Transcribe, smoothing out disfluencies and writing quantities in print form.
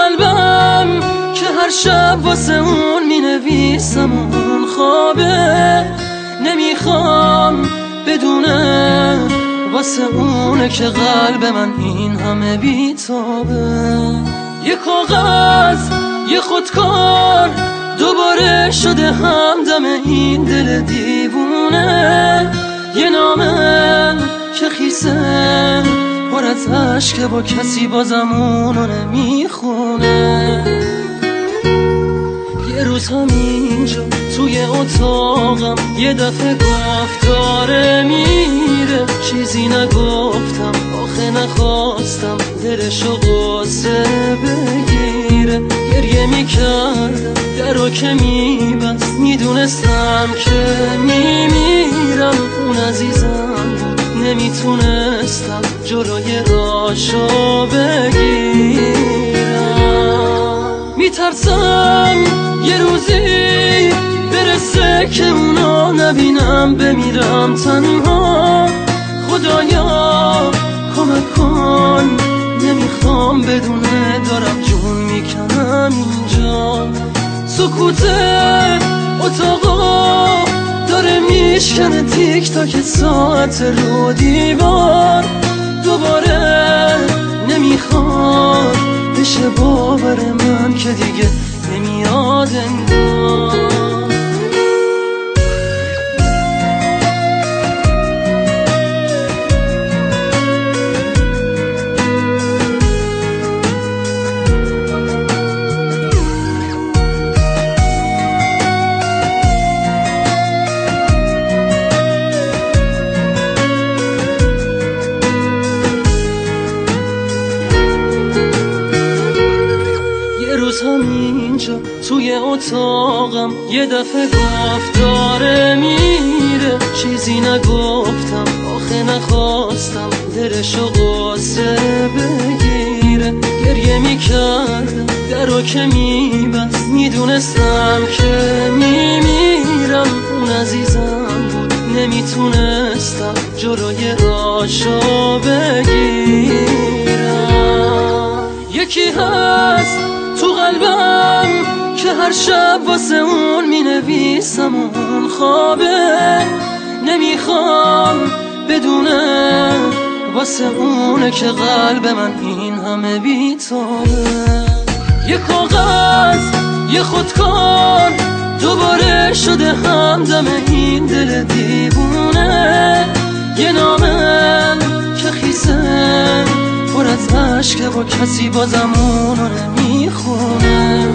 قلبم که هر شب واسه اون می نویسم اون خوابه، نمیخوام بدونه واسه اونه که قلب من این همه بیتابه. یه کاغذ یه خودکار دوباره شده همدم این دل دیوونه، یه نامه که خیسه پر از عشقه با کسی بازم اونو نمیخونه. یه روز همینجا توی اتاقم یه دفعه گفت داره میره، چیزی نگفتم آخه نخواستم دلشو قصه بگیره. گریه میکردم درو که میبست، میدونستم که میمیرم. اون عزیزم بود نمیتونستم جلوی راشو بگیرم. میترسم یه روزی برسه که اونو نبینم، بمیرم تنها. خدایا کمک کن، نمیخوام بدونه دارم جون میکنم اینجا. سکوت اتاقا داره میشکنه تیک تاک ساعت رو دیوار. دوباره نمیخواد بشه باور من که دیگه نمیاد انگار. همینجا توی اتاقم یه دفعه گفت داره میره، چیزی نگفتم آخه نخواستم دلشو قصه بگیره. گریه میکردم درو که میبست، میدونستم که میمیرم. اون عزیزم بود نمیتونستم جلوی راشو بگیرم. یکی هست تو قلبم که هر شب واسه اون می نویسم اون خوابه، نمیخوام بدونه واسه اونه که قلب من این همه بیتابه. یه کاغذ یه خودکار دوباره شده همدم این دل دیوونه، یه نامه که خیسه پر از عشقه با کسی بازم اونو نمیخونه.